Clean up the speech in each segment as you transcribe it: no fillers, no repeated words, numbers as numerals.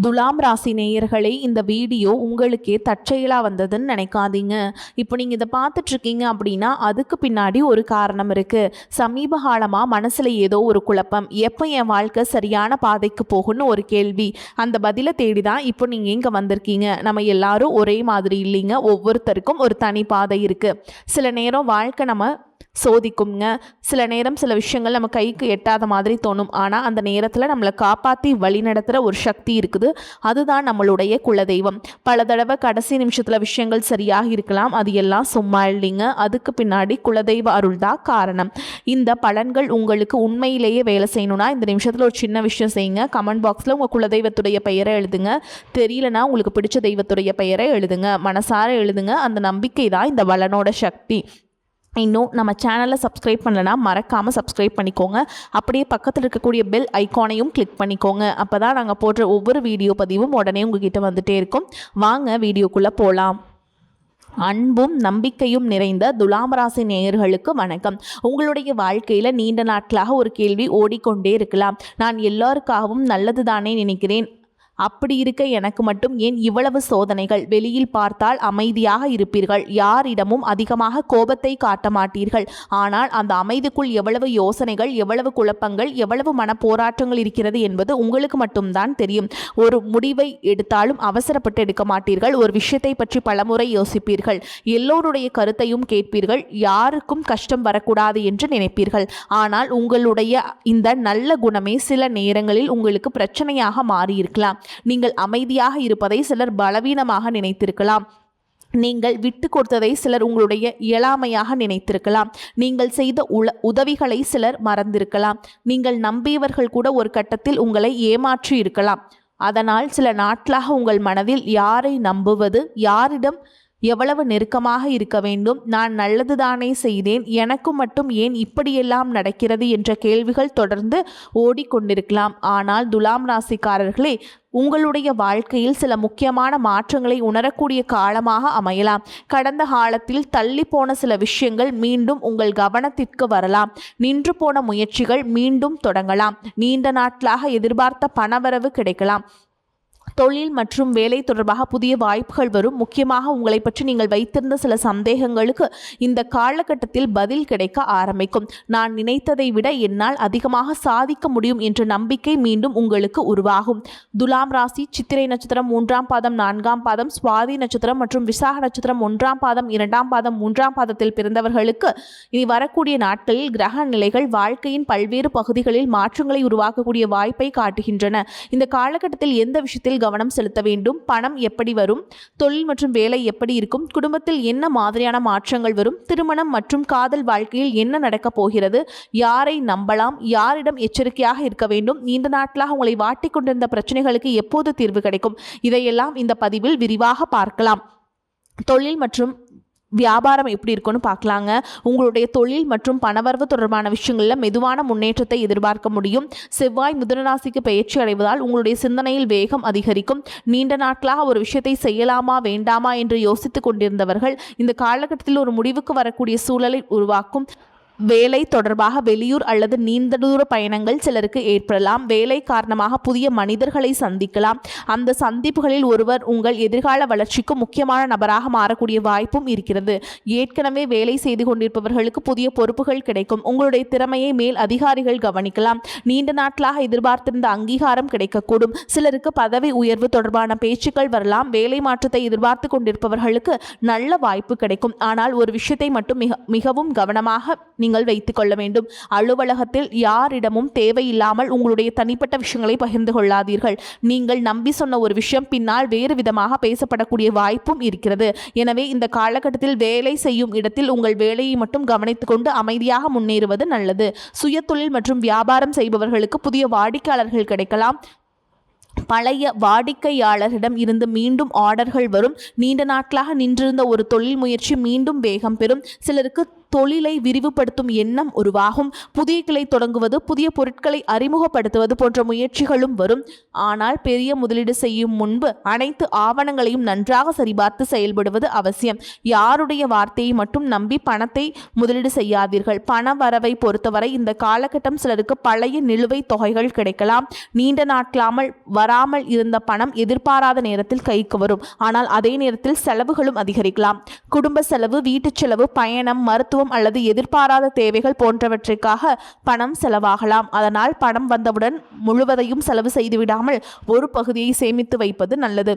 துலாம் ராசி நேயர்களே, இந்த வீடியோ உங்களுக்கே தற்செயலாக வந்ததுன்னு நினைக்காதீங்க. இப்போ நீங்கள் இதை பார்த்துட்ருக்கீங்க அப்படின்னா அதுக்கு பின்னாடி ஒரு காரணம் இருக்குது. சமீப காலமாக மனசில் ஏதோ ஒரு குழப்பம், எப்போ என் வாழ்க்கை சரியான பாதைக்கு போகும்னு ஒரு கேள்வி. அந்த பதிலை தேடி தான் இப்போ நீங்கள் இங்கே வந்திருக்கீங்க. நம்ம எல்லாரும் ஒரே மாதிரி இல்லைங்க, ஒவ்வொருத்தருக்கும் ஒரு தனி பாதை இருக்குது. சில நேரம் வாழ்க்கை நம்ம சோதிக்குங்க. சில நேரம் சில விஷயங்கள் நம்ம கைக்கு எட்டாத மாதிரி தோணும். ஆனால் அந்த நேரத்தில் நம்மளை காப்பாற்றி வழி நடத்துகிற ஒரு சக்தி இருக்குது. அதுதான் நம்மளுடைய குலதெய்வம். பல தடவை கடைசி நிமிஷத்தில் விஷயங்கள் சரியாக இருக்கலாம், அது எல்லாம் சும்மா இல்லைங்க. அதுக்கு பின்னாடி குலதெய்வ அருள் தான் காரணம். இந்த பலன்கள் உங்களுக்கு உண்மையிலேயே வேலை செய்யணும்னா இந்த நிமிஷத்தில் ஒரு சின்ன விஷயம் செய்யுங்க. கமெண்ட் பாக்ஸில் உங்கள் குலதெய்வத்துடைய பெயரை எழுதுங்க. தெரியலனா உங்களுக்கு பிடிச்ச தெய்வத்துடைய பெயரை எழுதுங்க. மனசார எழுதுங்க. அந்த நம்பிக்கை தான் இந்த பலனோட சக்தி. இன்னும் நம்ம சேனலை சப்ஸ்கிரைப் பண்ணலைன்னா மறக்காமல் சப்ஸ்கிரைப் பண்ணிக்கோங்க. அப்படியே பக்கத்தில் இருக்கக்கூடிய பெல் ஐக்கானையும் கிளிக் பண்ணிக்கோங்க. அப்போ தான் நாங்கள் போடுற ஒவ்வொரு வீடியோ பதிவும் உடனே உங்ககிட்ட வந்துகிட்டே இருக்கும். வாங்க வீடியோக்குள்ளே போகலாம். அன்பும் நம்பிக்கையும் நிறைந்த துலாம் ராசி நேயர்களுக்கு வணக்கம். உங்களுடைய வாழ்க்கையில் நீண்ட நாட்களாக ஒரு கேள்வி ஓடிக்கொண்டே இருக்கலாம். நான் எல்லாருக்காகவும் நல்லது தானே நினைக்கிறேன், அப்படி இருக்க எனக்கு மட்டும் ஏன் இவ்வளவு சோதனைகள்? வெளியில் பார்த்தால் அமைதியாக இருப்பீர்கள், யாரிடமும் அதிகமாக கோபத்தை காட்ட மாட்டீர்கள். ஆனால் அந்த அமைதிக்குள் எவ்வளவு யோசனைகள், எவ்வளவு குழப்பங்கள், எவ்வளவு மனப்போராட்டங்கள் இருக்கிறது என்பது உங்களுக்கு மட்டும்தான் தெரியும். ஒரு முடிவை எடுத்தாலும் அவசரப்பட்டு எடுக்க மாட்டீர்கள். ஒரு விஷயத்தை பற்றி பலமுறை யோசிப்பீர்கள். எல்லோருடைய கருத்தையும் கேட்பீர்கள். யாருக்கும் கஷ்டம் வரக்கூடாது என்று நினைப்பீர்கள். ஆனால் உங்களுடைய இந்த நல்ல குணமே சில நேரங்களில் உங்களுக்கு பிரச்சனையாக மாறியிருக்கலாம். நீங்கள் அமைதியாக இருப்பதை சிலர் பலவீனமாக நினைத்திருக்கலாம். நீங்கள் விட்டு கொடுத்ததை சிலர் உங்களுடைய இயலாமையாக நினைத்திருக்கலாம். நீங்கள் செய்த உதவிகளை சிலர் மறந்திருக்கலாம். நீங்கள் நம்பியவர்கள் கூட ஒரு கட்டத்தில் உங்களை ஏமாற்றி இருக்கலாம். அதனால் சில நாட்களாக உங்கள் மனதில் யாரை நம்புவது, யாரிடம் எவ்வளவு நெருக்கமாக இருக்க வேண்டும், நான் நல்லதுதானே செய்தேன், எனக்கு மட்டும் ஏன் இப்படியெல்லாம் நடக்கிறது என்ற கேள்விகள் தொடர்ந்து ஓடிக்கொண்டிருக்கலாம். ஆனால் துலாம் ராசிக்காரர்களே, உங்களுடைய வாழ்க்கையில் சில முக்கியமான மாற்றங்களை உணரக்கூடிய காலமாக அமையலாம். கடந்த காலத்தில் தள்ளி போன சில விஷயங்கள் மீண்டும் உங்கள் கவனத்திற்கு வரலாம். நின்று போன முயற்சிகள் மீண்டும் தொடங்கலாம். நீண்ட நாட்களாக எதிர்பார்த்த பணவரவு கிடைக்கலாம். தொழில் மற்றும் வேலை தொடர்பாக புதிய வாய்ப்புகள் வரும். முக்கியமாக உங்களை பற்றி நீங்கள் வைத்திருந்த சில சந்தேகங்களுக்கு இந்த காலகட்டத்தில் பதில் கிடைக்க ஆரம்பிக்கும். நான் நினைத்ததை விட என்னால் அதிகமாக சாதிக்க முடியும் என்ற நம்பிக்கை மீண்டும் உங்களுக்கு உருவாகும். துலாம் ராசி சித்திரை நட்சத்திரம் 3ஆம் பாதம் 4ஆம் பாதம், சுவாதி நட்சத்திரம் மற்றும் விசாக நட்சத்திரம் 1ஆம் பாதம் 2ஆம் பாதம் 3ஆம் பாதத்தில் பிறந்தவர்களுக்கு இனி வரக்கூடிய நாட்களில் கிரக நிலைகள் வாழ்க்கையின் பல்வேறு பகுதிகளில் மாற்றங்களை உருவாக்கக்கூடிய வாய்ப்பை காட்டுகின்றன. இந்த காலகட்டத்தில் எந்த விஷயத்தில் கவனம் செலுத்த வேண்டும், பணம் எப்படி வரும், தொழில் மற்றும் வேலை எப்படி இருக்கும், குடும்பத்தில் என்ன மாதிரியான மாற்றங்கள் வரும், திருமணம் மற்றும் காதல் வாழ்க்கையில் என்ன நடக்கப் போகிறது, யாரை நம்பலாம், யாரிடம் எச்சரிக்கையாக இருக்க வேண்டும், நீண்ட நாட்களாக உங்களை வாட்டிக் கொண்டிருந்த பிரச்சனைகளுக்கு எப்போது தீர்வு கிடைக்கும், இதையெல்லாம் இந்த பதிவில் விரிவாக பார்க்கலாம். தொழில் மற்றும் வியாபாரம் எப்படி இருக்குன்னு பார்க்கலாங்க. உங்களுடைய தொழில் மற்றும் பணவரவு தொடர்பான விஷயங்களில் மெதுவான முன்னேற்றத்தை எதிர்பார்க்க முடியும். செவ்வாய் மிதுனராசிக்கு பயிற்சி அடைவதால் உங்களுடைய சிந்தனையில் வேகம் அதிகரிக்கும். நீண்ட நாட்களாக ஒரு விஷயத்தை செய்யலாமா வேண்டாமா என்று யோசித்துக் கொண்டிருந்தவர்கள் இந்த காலகட்டத்தில் ஒரு முடிவுக்கு வரக்கூடிய சூழலை உருவாக்கும். வேலை தொடர்பாக வெளியூர் அல்லது நீண்ட தூர பயணங்கள் சிலருக்கு ஏற்படலாம். வேலை காரணமாக புதிய மனிதர்களை சந்திக்கலாம். அந்த சந்திப்புகளில் ஒருவர் உங்கள் எதிர்கால வளர்ச்சிக்கு முக்கியமான நபராக மாறக்கூடிய வாய்ப்பும் இருக்கிறது. ஏற்கனவே வேலை செய்து கொண்டிருப்பவர்களுக்கு புதிய பொறுப்புகள் கிடைக்கும். உங்களுடைய திறமையை மேல் அதிகாரிகள் கவனிக்கலாம். நீண்ட நாட்களாக எதிர்பார்த்திருந்த அங்கீகாரம் கிடைக்கக்கூடும். சிலருக்கு பதவி உயர்வு தொடர்பான பேச்சுக்கள் வரலாம். வேலை மாற்றத்தை எதிர்பார்த்து கொண்டிருப்பவர்களுக்கு நல்ல வாய்ப்பு கிடைக்கும். ஆனால் ஒரு விஷயத்தை மட்டும் மிகவும் கவனமாக நீங்கள் வைத்துக் கொள்ள வேண்டும். அலுவலகத்தில் யாரிடமும் தேவையில்லாமல் உங்களுடைய தனிப்பட்ட விஷயங்களை பகிர்ந்து கொள்ளாதீர்கள். நீங்கள் நம்பி சொன்ன ஒரு விஷயம் பின்னால் வேறு விதமாக பேசப்படக்கூடிய வாய்ப்பும் இருக்கிறது. எனவே இந்த காலகட்டத்தில் வேலை செய்யும் இடத்தில் உங்கள் வேலையை மட்டும் கவனித்துக் கொண்டு அமைதியாக முன்னேறுவது நல்லது. சுய தொழில் மற்றும் வியாபாரம் செய்பவர்களுக்கு புதிய வாடிக்கையாளர்கள் கிடைக்கலாம். பழைய வாடிக்கையாளரிடம் இருந்து மீண்டும் ஆர்டர்கள் வரும். நீண்ட நாட்களாக நின்றிருந்த ஒரு தொழில் முயற்சி மீண்டும் வேகம் பெறும். சிலருக்கு தொழிலை விரிவுபடுத்தும் எண்ணம் உருவாகும். புதிய கிளை தொடங்குவது, புதிய பொருட்களை அறிமுகப்படுத்துவது போன்ற முயற்சிகளும் வரும். ஆனால் பெரிய முதலீடு செய்யும் முன்பு அனைத்து ஆவணங்களையும் நன்றாக சரிபார்த்து செயல்படுவது அவசியம். யாருடைய வார்த்தையை மட்டும் நம்பி பணத்தை முதலீடு செய்யாதீர்கள். பண வரவை பொறுத்தவரை இந்த காலகட்டம் சிலருக்கு பழைய நிலுவைத் தொகைகள் கிடைக்கலாம். நீண்ட நாட்களாமல் வராமல் இருந்த பணம் எதிர்பாராத நேரத்தில் கைக்கு வரும். ஆனால் அதே நேரத்தில் செலவுகளும் அதிகரிக்கலாம். குடும்ப செலவு, வீட்டுச் செலவு, பயணம், மருத்துவம் அல்லது எதிர்பாராத தேவைகள் போன்றவற்றிற்காக பணம் செலவாகலாம். அதனால் பணம் வந்தவுடன் முழுவதையும் செலவு செய்துவிடாமல் ஒரு பகுதியை சேமித்து வைப்பது நல்லது.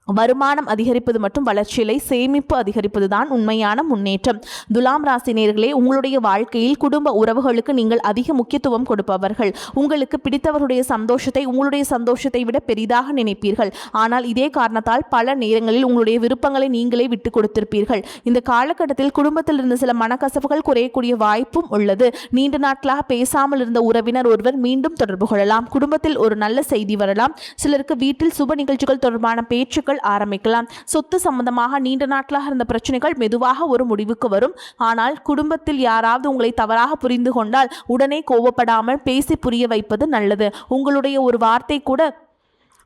வருமானம் அதிகரிப்பது மற்றும் வளர்ச்சியிலை சேமிப்பு அதிகரிப்பது தான் உண்மையான முன்னேற்றம். துலாம் ராசி நேயர்களே, உங்களுடைய வாழ்க்கையில் குடும்ப உறவுகளுக்கு நீங்கள் அதிக முக்கியத்துவம் கொடுப்பவர்கள். உங்களுக்கு பிடித்தவருடைய சந்தோஷத்தை உங்களுடைய சந்தோஷத்தை விட பெரிதாக நினைப்பீர்கள். ஆனால் இதே காரணத்தால் பல நேரங்களில் உங்களுடைய விருப்பங்களை நீங்களே விட்டு கொடுத்திருப்பீர்கள். இந்த காலகட்டத்தில் குடும்பத்தில் இருந்து சில மனக்கசப்புகள் குறையக்கூடிய வாய்ப்பும் உள்ளது. நீண்ட நாட்களாக பேசாமல் இருந்த உறவினர் ஒருவர் மீண்டும் தொடர்பு கொள்ளலாம். குடும்பத்தில் ஒரு நல்ல செய்தி வரலாம். சிலருக்கு வீட்டில் சுப நிகழ்ச்சிகள் தொடர்பான பேச்சுக்கள் ஆரம்பிக்கலாம். சொத்து சம்பந்தமாக நீண்ட நாட்களாக இருந்த பிரச்சனைகள் மெதுவாக ஒரு முடிவுக்கு வரும். ஆனால் குடும்பத்தில் யாராவது உங்களை தவறாக புரிந்து கொண்டால் உடனே கோபப்படாமல் பேசி புரிய வைப்பது நல்லது. உங்களுடைய ஒரு வார்த்தை கூட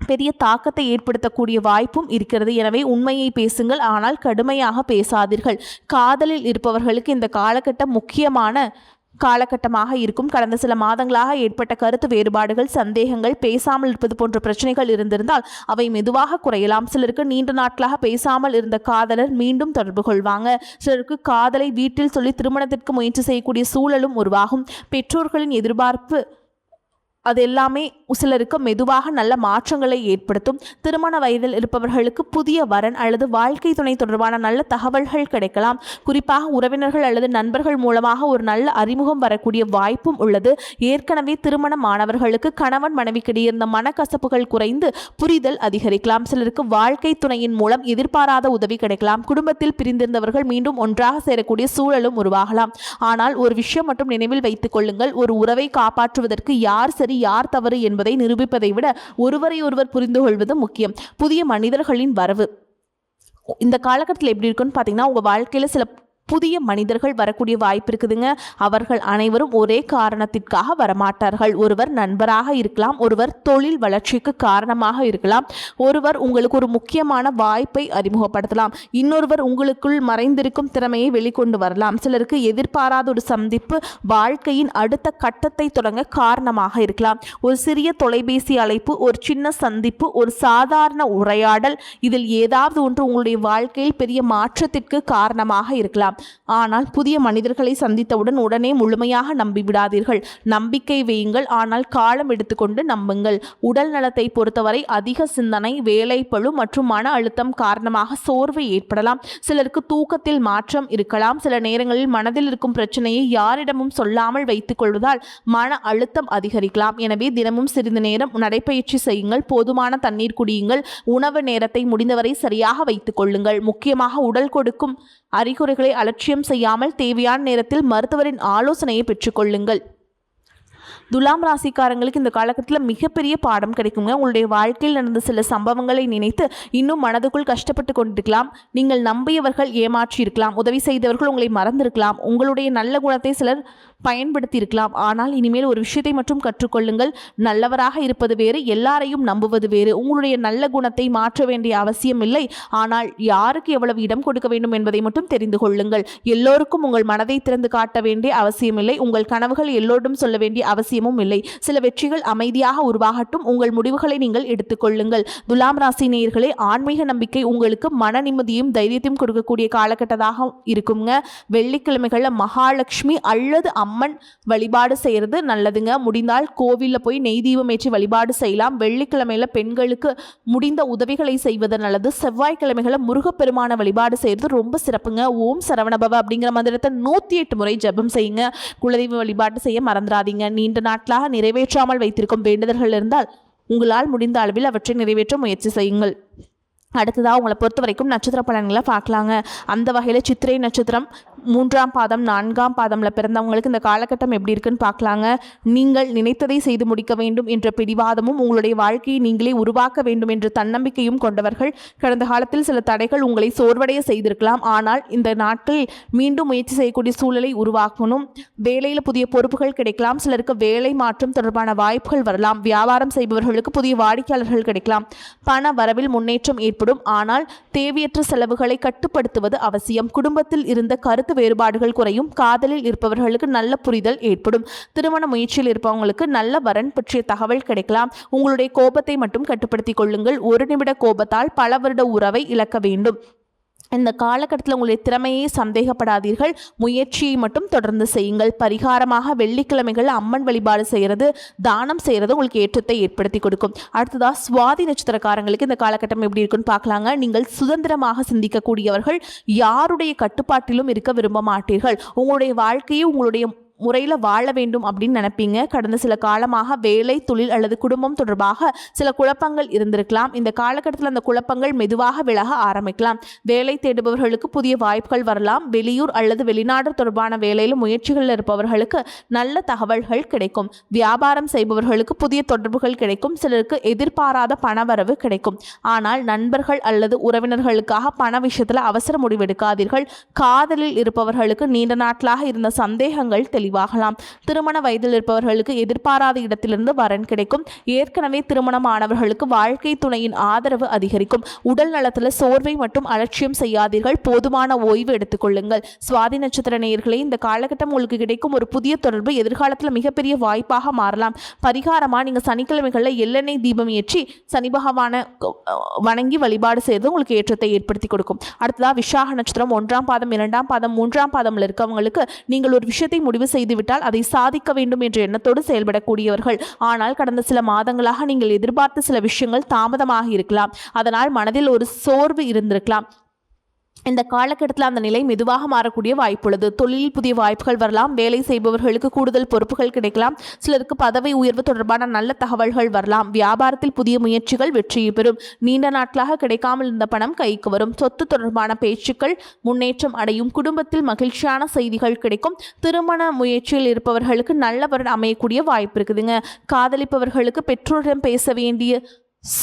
பெரிய தாக்கத்தை ஏற்படுத்தக்கூடிய வாய்ப்பும் இருக்கிறது. எனவே உண்மையை பேசுங்கள், ஆனால் கடுமையாக பேசாதீர்கள். காதலில் இருப்பவர்களுக்கு இந்த காலகட்டம் முக்கியமான காலகட்டமாக இருக்கும். கடந்த சில மாதங்களாக ஏற்பட்ட கருத்து வேறுபாடுகள், சந்தேகங்கள், பேசாமல் இருப்பது போன்ற பிரச்சனைகள் இருந்திருந்தால் அவை மெதுவாக குறையலாம். சிலருக்கு நீண்ட நாட்களாக பேசாமல் இருந்த காதலர் மீண்டும் தொடர்பு கொள்வாங்க. சிலருக்கு காதலை வீட்டில் சொல்லி திருமணத்திற்கு முயற்சி செய்யக்கூடிய சூழலும் உருவாகும். பெற்றோர்களின் எதிர்பார்ப்பு அது எல்லாமே சிலருக்கு மெதுவாக நல்ல மாற்றங்களை ஏற்படுத்தும். திருமண வயதில் இருப்பவர்களுக்கு புதிய வரன் அல்லது வாழ்க்கை துணை தொடர்பான நல்ல தகவல்கள் கிடைக்கலாம். குறிப்பாக உறவினர்கள் அல்லது நண்பர்கள் மூலமாக ஒரு நல்ல அறிமுகம் வரக்கூடிய வாய்ப்பும் உள்ளது. ஏற்கனவே திருமணமானவர்களுக்கு கணவன் மனைவிக்கிடையே இருந்த மனக்கசப்புகள் குறைந்து புரிதல் அதிகரிக்கலாம். சிலருக்கு வாழ்க்கை துணையின் மூலம் எதிர்பாராத உதவி கிடைக்கலாம். குடும்பத்தில் பிரிந்திருந்தவர்கள் மீண்டும் ஒன்றாக சேரக்கூடிய சூழலும் உருவாகலாம். ஆனால் ஒரு விஷயம் மட்டும் நினைவில் வைத்துக் கொள்ளுங்கள், ஒரு உறவை காப்பாற்றுவதற்கு யார் சரி யார் தவறு என்பதை நிரூபிப்பதை விட ஒருவரை ஒருவர் புரிந்து கொள்வது முக்கியம். புதிய மனிதர்களின் வரவு இந்த காலகட்டத்தில் எப்படி இருக்குன்னு பார்த்தீங்கன்னா, உங்கள் வாழ்க்கையில் சில புதிய மனிதர்கள் வரக்கூடிய வாய்ப்பு இருக்குதுங்க. அவர்கள் அனைவரும் ஒரே காரணத்திற்காக வரமாட்டார்கள். ஒருவர் நண்பராக இருக்கலாம், ஒருவர் தொழில் வளர்ச்சிக்கு காரணமாக இருக்கலாம், ஒருவர் உங்களுக்கு ஒரு முக்கியமான வாய்ப்பை அறிமுகப்படுத்தலாம், இன்னொருவர் உங்களுக்குள் மறைந்திருக்கும் திறமையை வெளிக்கொண்டு வரலாம். சிலருக்கு எதிர்பாராத ஒரு சந்திப்பு வாழ்க்கையின் அடுத்த கட்டத்தை தொடங்க காரணமாக இருக்கலாம். ஒரு சிறிய தொலைபேசி அழைப்பு, ஒரு சின்ன சந்திப்பு, ஒரு சாதாரண உரையாடல், இதில் ஏதாவது ஒன்று உங்களுடைய வாழ்க்கையில் பெரிய மாற்றத்திற்கு காரணமாக இருக்கலாம். ஆனால் புதிய மனிதர்களை சந்தித்தவுடன் உடனே முழுமையாக நம்பிவிடாதீர்கள். நம்பிக்கை வையுங்கள், ஆனால் காலம் எடுத்துக்கொண்டு நம்புங்கள். உடல் நலத்தை பொறுத்தவரை அதிக சிந்தனை, வேலைப்பளு மற்றும் மன அழுத்தம் காரணமாக சோர்வு ஏற்படலாம். சிலருக்கு தூக்கத்தில் மாற்றம் இருக்கலாம். சில நேரங்களில் மனதில் இருக்கும் பிரச்சனையை யாரிடமும் சொல்லாமல் வைத்துக் கொள்வதால் மன அழுத்தம் அதிகரிக்கலாம். எனவே தினமும் சிறிது நேரம் நடைப்பயிற்சி செய்யுங்கள். போதுமான தண்ணீர் குடியுங்கள். உணவு நேரத்தை முடிந்தவரை சரியாக வைத்துக் கொள்ளுங்கள். முக்கியமாக உடல் கொடுக்கும் அறிகுறிகளை அலட்சியம் செய்யாமல் தேவையான நேரத்தில் மருத்துவரின் ஆலோசனையை பெற்றுக்கொள்ளுங்கள். துலாம் ராசிக்காரங்களுக்கு இந்த காலகட்டத்தில் மிகப்பெரிய பாடம் கிடைக்குங்க. உங்களுடைய வாழ்க்கையில் நடந்த சில சம்பவங்களை நினைத்து இன்னும் மனதுக்குள் கஷ்டப்பட்டு கொண்டிருக்கலாம். நீங்கள் நம்பியவர்கள் ஏமாற்றி இருக்கலாம். உதவி செய்தவர்கள் உங்களை மறந்திருக்கலாம். உங்களுடைய நல்ல குணத்தை சிலர் பயன்படுத்தி இருக்கலாம். ஆனால் இனிமேல் ஒரு விஷயத்தை மட்டும் கற்றுக்கொள்ளுங்கள். நல்லவராக இருப்பது வேறு, எல்லாரையும் நம்புவது வேறு. உங்களுடைய நல்ல குணத்தை மாற்ற வேண்டிய அவசியம் இல்லை. ஆனால் யாருக்கு எவ்வளவு இடம் கொடுக்க வேண்டும் என்பதை மட்டும் தெரிந்து கொள்ளுங்கள். எல்லோருக்கும் உங்கள் மனதை திறந்து காட்ட வேண்டிய அவசியமில்லை. உங்கள் கனவுகள் எல்லோரும் சொல்ல வேண்டிய அவசியமும் இல்லை. சில வெற்றிகள் அமைதியாக உருவாகட்டும். உங்கள் முடிவுகளை நீங்கள் எடுத்துக்கொள்ளுங்கள். துலாம் ராசி நேயர்களே, ஆன்மீக நம்பிக்கை உங்களுக்கு மன நிம்மதியும் தைரியத்தையும் கொடுக்கக்கூடிய காலகட்டமாக இருக்குங்க. வெள்ளிக்கிழமைகளில் மகாலட்சுமி அல்லது அம்மன் வழிபாடு செய்கிறது நல்லதுங்க. முடிந்தால் கோவிலில் போய் நெய் தீபம் ஏற்றி வழிபாடு செய்யலாம். வெள்ளிக்கிழமையில் பெண்களுக்கு முடிந்த உதவிகளை செய்வது நல்லது. செவ்வாய்க்கிழமைகளில் முருகப்பெருமான வழிபாடு செய்கிறது ரொம்ப சிறப்புங்க. ஓம் சரவணபவ அப்படிங்கிற மந்திரத்தை 108 முறை ஜபம் செய்யுங்க. குலதெய்வ வழிபாடு செய்ய மறந்துடாதீங்க. நீண்ட நாட்களாக நிறைவேற்றாமல் வைத்திருக்கும் வேண்டுதல்கள் இருந்தால் உங்களால் முடிந்த அளவில் அவற்றை நிறைவேற்ற முயற்சி செய்யுங்கள். அடுத்ததாக உங்களை பொறுத்த வரைக்கும் நட்சத்திர பலன்களை பார்க்கலாங்க. அந்த வகையில் சித்திரை நட்சத்திரம் 3ஆம் பாதம் 4ஆம் பாதம்ல பிறந்தவங்களுக்கு இந்த காலகட்டம் எப்படி இருக்குன்னு பார்க்கலாங்க. நீங்கள் நினைத்ததை செய்து முடிக்க வேண்டும் என்ற பிடிவாதமும் உங்களுடைய வாழ்க்கையை நீங்களே உருவாக்க வேண்டும் என்ற தன்னம்பிக்கையும் கொண்டவர்கள். கடந்த காலத்தில் சில தடைகள் உங்களை சோர்வடைய செய்திருக்கலாம். ஆனால் இந்த நாட்களில் மீண்டும் முயற்சி செய்யக்கூடிய சூழலை உருவாக்கணும். வேலையில் புதிய பொறுப்புகள் கிடைக்கலாம். சிலருக்கு வேலை மாற்றம் தொடர்பான வாய்ப்புகள் வரலாம். வியாபாரம் செய்பவர்களுக்கு புதிய வாடிக்கையாளர்கள் கிடைக்கலாம். பண வரவில் முன்னேற்றம் ஏற்படும். ஆனால் தேவையற்ற செலவுகளை கட்டுப்படுத்துவது அவசியம். குடும்பத்தில் இருந்த கருத்து வேறுபாடுகள் குறையும். காதலில் இருப்பவர்களுக்கு நல்ல புரிதல் ஏற்படும். திருமண முயற்சியில் இருப்பவங்களுக்கு நல்ல வரன் பற்றிய தகவல் கிடைக்கலாம். உங்களுடைய கோபத்தை மட்டும் கட்டுப்படுத்திக் கொள்ளுங்கள். ஒரு நிமிட கோபத்தால் பல வருட உறவை இழக்க வேண்டும். இந்த காலகட்டத்தில் உங்களுடைய திறமையை சந்தேகப்படாதீர்கள். முயற்சியை மட்டும் தொடர்ந்து செய்யுங்கள். பரிகாரமாக வெள்ளிக்கிழமைகள் அம்மன் வழிபாடு செய்கிறது, தானம் செய்கிறது உங்களுக்கு ஏற்றத்தை ஏற்படுத்தி கொடுக்கும். அடுத்ததாக சுவாதி நட்சத்திரக்காரங்களுக்கு இந்த காலகட்டம் எப்படி இருக்குன்னு பார்க்கலாங்க. நீங்கள் சுதந்திரமாக சிந்திக்கக்கூடியவர்கள். யாருடைய கட்டுப்பாட்டிலும் இருக்க விரும்ப மாட்டீர்கள். உங்களுடைய வாழ்க்கையை உங்களுடைய முறையில் வாழ வேண்டும் அப்படின்னு நினைப்பீங்க. கடந்த சில காலமாக வேலை, தொழில் அல்லது குடும்பம் தொடர்பாக சில குழப்பங்கள் இருந்திருக்கலாம். இந்த காலகட்டத்தில் அந்த குழப்பங்கள் மெதுவாக விலக ஆரம்பிக்கலாம். வேலை தேடுபவர்களுக்கு புதிய வாய்ப்புகள் வரலாம். வெளியூர் அல்லது வெளிநாடு தொடர்பான வேலையில் முயற்சிகளில் இருப்பவர்களுக்கு நல்ல தகவல்கள் கிடைக்கும். வியாபாரம் செய்பவர்களுக்கு புதிய தொடர்புகள் கிடைக்கும். சிலருக்கு எதிர்பாராத பணவரவு கிடைக்கும். ஆனால் நண்பர்கள் அல்லது உறவினர்களுக்காக பண விஷயத்தில் அவசர முடிவெடுக்காதீர்கள். காதலில் இருப்பவர்களுக்கு நீண்ட நாட்களாக இருந்த சந்தேகங்கள் தெளிவாகலாம். திருமண வயதில் இருப்பவர்களுக்கு எதிர்பாராத இடத்திலிருந்து வரன் கிடைக்கும். ஏற்கனவே திருமணமானவர்களுக்கு வாழ்க்கை துணையின் ஆதரவு அதிகரிக்கும். உடல் நலத்தில் சோர்வை மற்றும் அலட்சியம் செய்யாதீர்கள். போதுமான ஓய்வு எடுத்துக்கொள்ளுங்கள். சுவாதி நட்சத்திர நேயர்களே, இந்த காலகட்டம் உங்களுக்கு கிடைக்கும் ஒரு புதிய தொடர்பு எதிர்காலத்தில் மிகப்பெரிய வாய்ப்பாக மாறலாம். பரிகாரமாக நீங்கள் சனிக்கிழமைகளில் எள்ளெண்ணெய் தீபம் ஏற்றி சனி பகவான வணங்கி வழிபாடு செய்வது உங்களுக்கு ஏற்றத்தை ஏற்படுத்தி கொடுக்கும். அடுத்ததாக விசாக நட்சத்திரம் 1ஆம் பாதம் 2ஆம் பாதம் 3ஆம் பாதம்ல இருக்கவங்களுக்கு நீங்கள் ஒரு விஷயத்தை முடிவு செய்துவிட்டால் அதை சாதிக்க வேண்டும் என்ற எண்ணத்தோடு செயல்படக்கூடியவர்கள். ஆனால் கடந்த சில மாதங்களாக நீங்கள் எதிர்பார்த்த சில விஷயங்கள் தாமதமாக இருக்கலாம். அதனால் மனதில் ஒரு சோர்வு இருந்திருக்கலாம். இந்த காலகட்டத்தில் அந்த நிலை மெதுவாக மாறக்கூடிய வாய்ப்புள்ளது. தொழிலில் புதிய வாய்ப்புகள் வரலாம். வேலை செய்பவர்களுக்கு கூடுதல் பொறுப்புகள் கிடைக்கலாம். சிலருக்கு பதவி உயர்வு தொடர்பான நல்ல தகவல்கள் வரலாம். வியாபாரத்தில் புதிய முயற்சிகள் வெற்றியை பெறும். நீண்ட நாட்களாக கிடைக்காமல் இருந்த பணம் கைக்கு வரும். சொத்து தொடர்பான பேச்சுக்கள் முன்னேற்றம் அடையும். குடும்பத்தில் மகிழ்ச்சியான செய்திகள் கிடைக்கும். திருமண முயற்சியில் இருப்பவர்களுக்கு நல்லவர்கள் அமையக்கூடிய வாய்ப்பு இருக்குதுங்க. காதலிப்பவர்களுக்கு பெற்றோரிடம் பேச வேண்டிய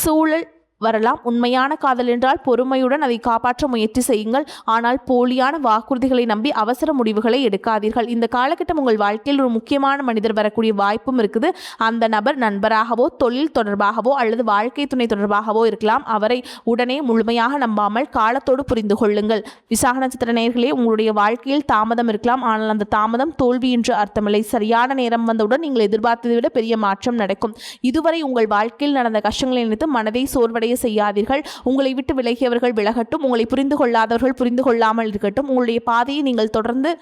சூழல் வரலாம். உண்மையான காதல் என்றால் பொறுமையுடன் அதை காப்பாற்ற முயற்சி செய்யுங்கள். ஆனால் போலியான வாக்குறுதிகளை நம்பி அவசர முடிவுகளை எடுக்காதீர்கள். இந்த காலகட்டம் உங்கள் வாழ்க்கையில் ஒரு முக்கியமான மனிதர் வரக்கூடிய வாய்ப்பும் இருக்குது. அந்த நபர் நண்பராகவோ, தொழில் தொடர்பாகவோ அல்லது வாழ்க்கை துணை தொடர்பாகவோ இருக்கலாம். அவரை உடனே முழுமையாக நம்பாமல் காலத்தோடு புரிந்து கொள்ளுங்கள். விசாக நட்சத்திர நேயர்களே, உங்களுடைய வாழ்க்கையில் தாமதம் இருக்கலாம். ஆனால் அந்த தாமதம் தோல்வி என்று அர்த்தமில்லை. சரியான நேரம் வந்தவுடன் நீங்கள் எதிர்பார்த்ததை விட பெரிய மாற்றம் நடக்கும். இதுவரை உங்கள் வாழ்க்கையில் நடந்த கஷ்டங்களை நினைத்து மனதை சோர்வடைய செய்யாதீர்கள். உங்களை விட்டு விலகியவர்கள் விலகட்டும். உங்களை புரிந்து கொள்ளாதவர்கள் புரிந்து கொள்ளாமல் இருக்கட்டும். உங்களுடைய பாதையை நீங்கள் தொடர்ந்து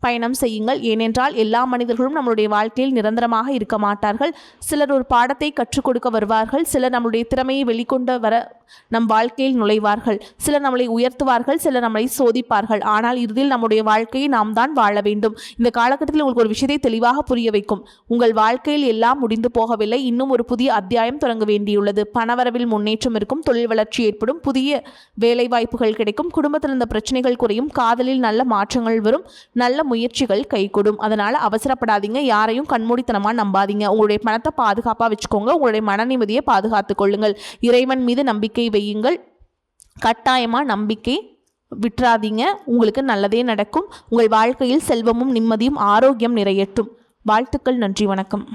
பயணம் செய்யுங்கள். ஏனென்றால் எல்லா மனிதர்களும் நம்மளுடைய வாழ்க்கையில் நிரந்தரமாக இருக்க மாட்டார்கள். சிலர் ஒரு பாடத்தை கற்றுக் கொடுக்க வருவார்கள். சிலர் நம்மளுடைய திறமையை வெளிக்கொண்டு வர நம் வாழ்க்கையில் நுழைவார்கள். சிலர் நம்மளை உயர்த்துவார்கள். சிலர் நம்மளை சோதிப்பார்கள். ஆனால் இறுதியில் நம்முடைய வாழ்க்கையை நாம் தான் வாழ வேண்டும். இந்த காலகட்டத்தில் உங்களுக்கு ஒரு விஷயத்தை தெளிவாக புரிய வைக்கும். உங்கள் வாழ்க்கையில் எல்லாம் முடிந்து போகவில்லை. இன்னும் ஒரு புதிய அத்தியாயம் தொடங்க வேண்டியுள்ளது. பணவரவில் முன்னேற்றம் இருக்கும். தொழில் வளர்ச்சி ஏற்படும். புதிய வேலை வாய்ப்புகள் கிடைக்கும். குடும்பத்தில் இருந்த பிரச்சனைகள் குறையும். காதலில் நல்ல மாற்றங்கள் வரும். நல்ல முயற்சிகள் கைகூடும். அதனால அவசரப்படாதீங்க. யாரையும் கண்மூடித்தனமா நம்பாதீங்க. உங்களுடைய பணத்தை பாதுகாப்பாக வச்சுக்கோங்க. உங்களுடைய மன நிம்மதியை பாதுகாத்துக் கொள்ளுங்கள். இறைவன் மீது நம்பிக்கை வையுங்கள். கட்டாயமா நம்பிக்கை விட்டுறாதீங்க. உங்களுக்கு நல்லதே நடக்கும். உங்கள் வாழ்க்கையில் செல்வமும் நிம்மதியும் ஆரோக்கியம் நிறையட்டும். வாழ்த்துக்கள். நன்றி. வணக்கம்.